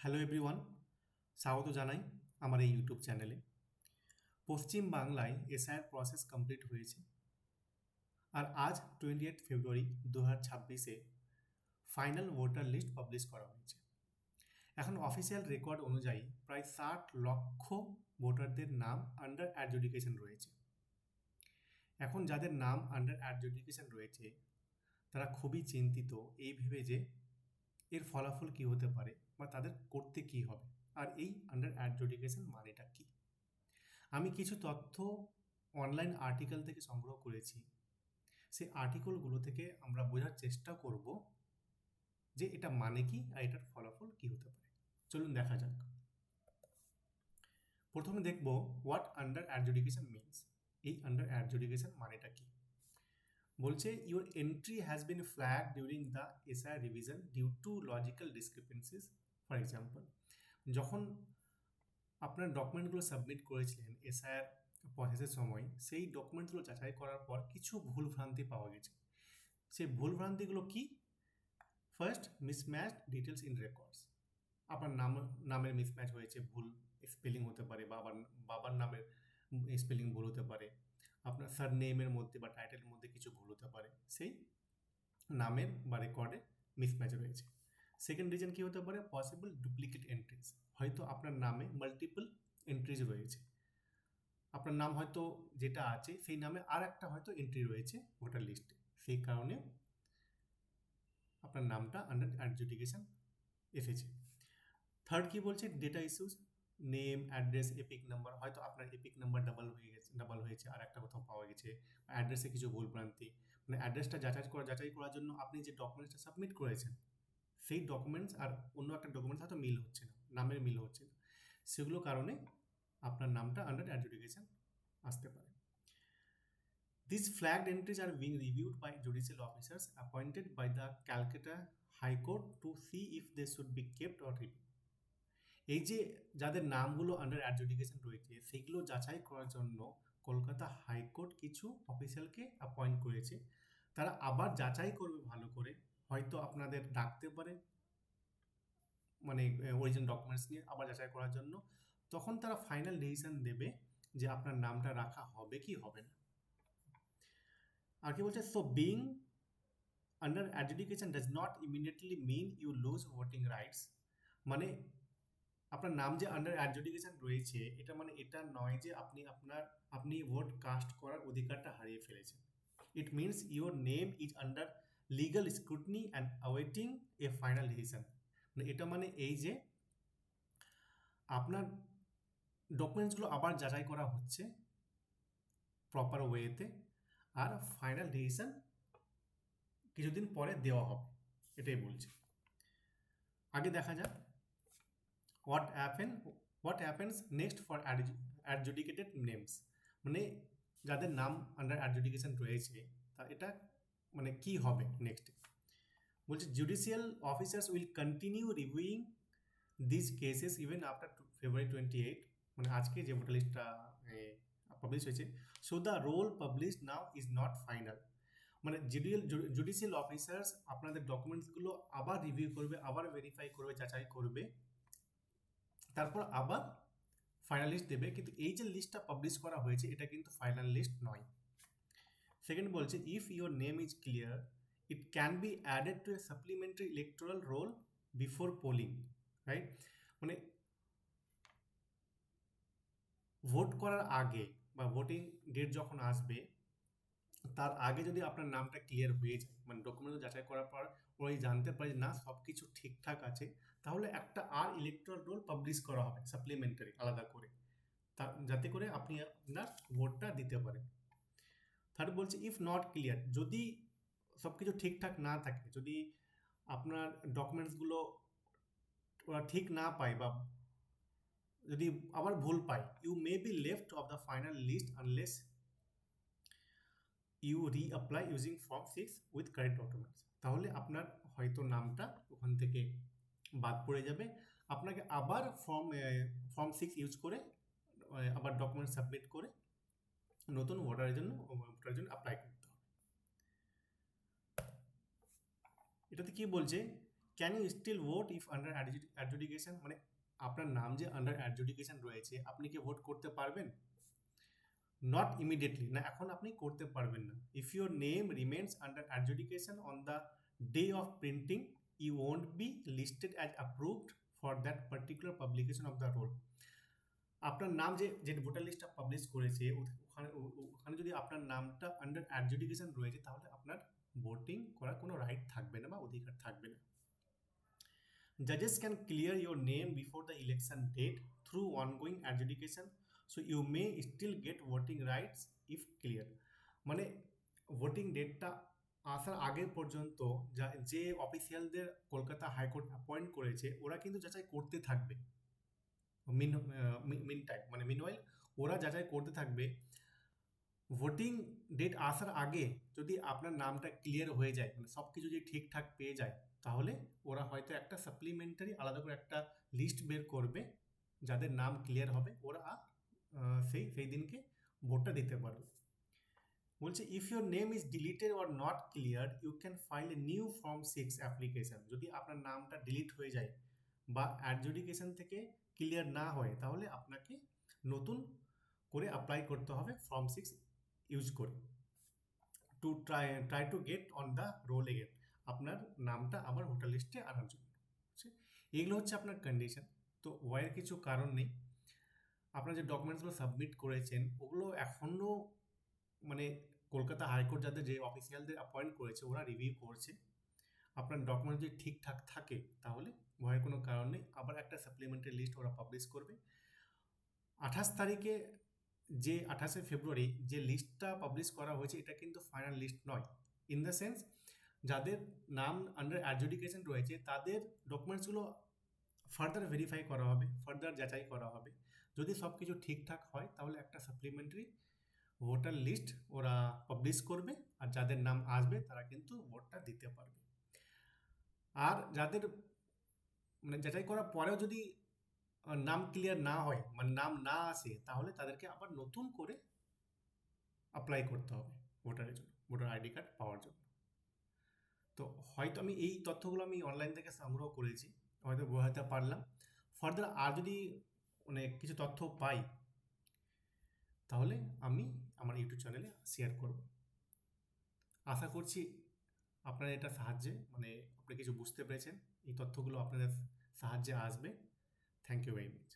Hello everyone, স্বাগত জানাই আমার এই ইউটিউব চ্যানেলে। পশ্চিম বাংলায় এসআইআর প্রসেস কমপ্লিট হয়েছে, আর আজ 28 ফেব্রুয়ারি 2026-এ ফাইনাল ভোটার লিস্ট পাবলিশ করা হয়েছে। এখন অফিসিয়াল রেকর্ড অনুযায়ী প্রায় 60 লক্ষ ভোটারদের নাম আন্ডার অ্যাডজুডিকেশন রয়েছে। এখন যাদের নাম আন্ডার অ্যাডজুডিকেশন রয়েছে তারা খুবই চিন্তিত এই ভেবে যে এর ফলাফল কী হতে পারে বা তাদের করতে কী হবে, আর এই আন্ডার অ্যাডজুডিকেশন মানেটা কী। আমি কিছু তথ্য অনলাইন আর্টিকেল থেকে সংগ্রহ করেছি। সেই আর্টিকেলগুলো থেকে আমরা বোঝার চেষ্টা করব যে এটা মানে কি আর এটার ফলাফল কি হতে পারে। চলুন দেখা যাক। প্রথমে দেখব হোয়াট আন্ডার অ্যাডজুডিকেশন মিনস। এই আন্ডার অ্যাডজুডিকেশন মানেটা কি। বলছে your entry has been flag during the SIR revision due to logical discrepancies. For example, যখন আপনার ডকুমেন্টগুলো সাবমিট করেছিলেন এসআইআর প্রসেসের সময়, সেই ডকুমেন্টগুলো যাচাই করার পর কিছু ভুলভ্রান্তি পাওয়া গেছে। সেই ভুলভ্রান্তিগুলো কি? First, mismatched details in records. আপনার নামের মিসম্যাচ হয়েছে, ভুল স্পেলিং হতে পারে, বাবার নামের স্পেলিং ভুল হতে পারে, আপনার সারনেমের মধ্যে বা টাইটেলের মধ্যে কিছু ভুল হতে পারে, সেই নামের বা রেকর্ডে মিসম্যাচ রয়েছে। সেকেন্ড রিজন কী হতে পারে? Possible duplicate entries. হয়তো আপনার নামে মাল্টিপল এন্ট্রিজ রয়েছে, আপনার নাম হয়তো যেটা আছে সেই নামে আর একটা হয়তো এন্ট্রি রয়েছে ভোটার লিস্টে, সেই কারণে আপনার নামটা আন্ডার অ্যাডজুডিকেশন এসেছে। থার্ড কি বলছে? Data issues, name, address, epic number. হয়তো আপনার এপিক নাম্বার ডাবল হয়েছে আর একটা কোথাও পাওয়া গেছে, অ্যাড্রেসে কিছু ভুলভ্রান্তি, মানে অ্যাড্রেসটা যাচাই করার জন্য আপনি যে ডকুমেন্টসটা সাবমিট করেছেন সেই ডকুমেন্টস আর অন্য একটা ডকুমেন্টস হয়তো মিল হচ্ছে না, নামের মিল হচ্ছে না, সেগুলো কারণে আপনার নামটা আন্ডার অ্যাডজুডিকেশন আসতে পারে। These flagged entries are being reviewed by judicial officers appointed by the Calcutta High Court to see if they should be kept or removed. এই যে যাদের নামগুলো আন্ডার অ্যাডজুডিকেশন রয়েছে সেগুলো যাচাই করার জন্য কলকাতা হাইকোর্ট কিছু অফিসিয়ালকে অ্যাপয়েন্ট করেছে। তারা আবার যাচাই করবে ভালো করে, হয়তো আপনাদের ডাকতে পারে, মানে অরিজিনাল ডকুমেন্টস নিয়ে আবার যাচাই করার জন্য। তখন তারা ফাইনাল ডিসিশন দেবে যে আপনার নামটা রাখা হবে কি হবে না। আর কি বলছে? So being under adjudication does not immediately mean you lose voting rights. মানে আপনার নাম যে আন্ডার অ্যাডজুডিকেশন রয়েছে এটা মানে এটা নয় যে আপনি ভোট কাস্ট করার অধিকারটা হারিয়ে ফেলেছেন। It means your name is under legal scrutiny and awaiting A final decision. মানে এটা মানে এই যে আপনার ডকুমেন্টসগুলো আবার যাচাই করা হচ্ছে প্রপার ওয়েতে, আর ফাইনাল ডিসিশন কিছুদিন পরে দেওয়া হবে, এটাই বলছে। আগে দেখা যাক what happens next for adjudicated names. মানে যাদের নাম আন্ডার অ্যাডজুডিকেশন রয়েছে তা এটা মানে কি হবে নেক্সটে। বলছে judicial officers will continue reviewing this cases even after February 28, মানে আজকে যে ভোটার লিস্টটা পাবলিশ হয়েছে। So the roll publish now is not final. মানে জুডিশিয়াল অফিসার্স আপনাদের ডকুমেন্টসগুলো আবার রিভিউ করবে, আবার ভেরিফাই করবে, যাচাই করবে, তারপর আবার ফাইনাল লিস্ট দেবে। কিন্তু এই যে লিস্টটা পাবলিশ করা হয়েছে এটা কিন্তু ফাইনাল লিস্ট নয়। সেকেন্ড বলছে if your name is clear it can be added to A supplementary electoral role before polling, right? মানে ভোট করার আগে বা ভোটিং ডেট যখন আসবে তার আগে যদি আপনার নামটা ক্লিয়ার হয়ে যায়, মানে ডকুমেন্ট যাচাই করার পর ওই জানতে পারে না সব কিছু ঠিকঠাক আছে, তাহলে একটা আর ইলেকট্রাল রোল পাবলিশ করা হবে সাপ্লিমেন্টারি আলাদা করে, যাতে করে আপনি আপনার ভোটটা দিতে পারেন। থার্ড বলছে ইফ নট ক্লিয়ার, যদি সব কিছু ঠিকঠাক না থাকে, যদি আপনার ডকুমেন্টসগুলো ওরা ঠিক না পায় বা যদি আবার ভুল পায়, you may be left off the final list unless you reapply using form 6 with correct documents. তাহলে আপনার হয়তো নামটা ওখান থেকে বাদ পড়ে যাবে, আপনাকে আবার ফর্ম 6 ইউজ করে আবার ডকুমেন্ট সাবমিট করে নতুন ভোটারের জন্য অ্যাপ্লাই করতে হবে। এটাতে কি বলছে? Can you still vote if under adjudication, মানে আপনার নাম যে আন্ডার অ্যাডজুডিকেশন রয়েছে, আপনি কি ভোট করতে পারবেন? নট ইমিডিয়েটলি, না এখন আপনি করতে পারবেন না। If your name remains under adjudication on the day of printing, you won't be listed as approved for that particular publication of the roll. আপনার নাম যে ভোটার লিস্টটা পাবলিশ করেছে, ওখানে যদি আপনার নামটা আন্ডার অ্যাডজুডিকেশন রয়েছে, তাহলে আপনার ভোটিং করার কোনো রাইট থাকবে না বা অধিকার থাকবে না। Judges can clear your name before the election date through ongoing adjudication, so you may still get voting rights if clear. মানে ভোটিং ডেটটা আসার আগে পর্যন্ত যে অফিসিয়ালদের কলকাতা হাইকোর্ট অ্যাপয়েন্ট করেছে, ওরা কিন্তু যাচাই করতে থাকবে। মিন টাইম মানে মিনওয়াইল ওরা যাচাই করতে থাকবে। ভোটিং ডেট আসার আগে যদি আপনার নামটা ক্লিয়ার হয়ে যায়, মানে সব কিছু যদি ঠিকঠাক পেয়ে যায়, তাহলে ওরা হয়তো একটা সাপ্লিমেন্টারি আলাদা করে একটা লিস্ট বের করবে, যাদের নাম ক্লিয়ার হবে ওরা সেই দিনকে ভোটটা দিতে পারবে। বলছে if your name is deleted or not clear, you can file a new form 6 application. যদি আপনার নামটা ডিলিট হয়ে যায় বা অ্যাডজুডিকেশন থেকে ক্লিয়ার না হয়, তাহলে আপনাকে নতুন করে অ্যাপ্লাই করতে হবে ফর্ম 6 ইউজ করে, to try to get on the roll again, আপনার নামটা আবার ভোটার লিস্টে আনার জন্য। এগুলো হচ্ছে আপনার কন্ডিশন। তো ওয়াইয়ের কিছু কারণ নেই, আপনার যে ডকুমেন্টসগুলো সাবমিট করেছেন ওগুলো এখনও মানে কলকাতা হাইকোর্ট যাদের যে অফিসিয়ালদের অ্যাপয়েন্ট করেছে ওরা রিভিউ করছে। আপনার ডকুমেন্ট যদি ঠিকঠাক থাকে তাহলে ভয়ের কোনো কারণ নেই, আবার একটা সাপ্লিমেন্টারি লিস্ট ওরা পাবলিশ করবে। 28 তারিখে যে 28শে ফেব্রুয়ারি যে লিস্টটা পাবলিশ করা হয়েছে, এটা কিন্তু ফাইনাল লিস্ট নয়। ইন দ্য সেন্স, যাদের নাম আন্ডার অ্যাডজুডিকেশন রয়েছে তাদের ডকুমেন্টসগুলো ফার্দার ভেরিফাই করা হবে, ফার্দার যাচাই করা হবে। যদি সব কিছু ঠিকঠাক হয় তাহলে একটা সাপ্লিমেন্টারি ভোটার লিস্ট ওরা পাবলিশ করবে, আর যাদের নাম আসবে তারা কিন্তু ভোটটা দিতে পারবে। আর যাদের মানে যাচাই করার পরেও যদি নাম ক্লিয়ার না হয়, মানে নাম না আসে, তাহলে তাদেরকে আবার নতুন করে অ্যাপ্লাই করতে হবে ভোটারের জন্য, ভোটার আইডি কার্ড পাওয়ার জন্য। তো হয়তো আমি এই তথ্যগুলো আমি অনলাইন থেকে সংগ্রহ করেছি, হয়তো বোঝাতে পারলাম। ফার্দার আর যদি মানে কিছু তথ্য পাই তাহলে আমি আমার ইউটিউব চ্যানেলে শেয়ার করব। আশা করছি আপনার এটা সাহায্যে মানে আপনি কিছু বুঝতে পেরেছেন, এই তথ্যগুলো আপনাদের সাহায্যে আসবে। Thank you very much.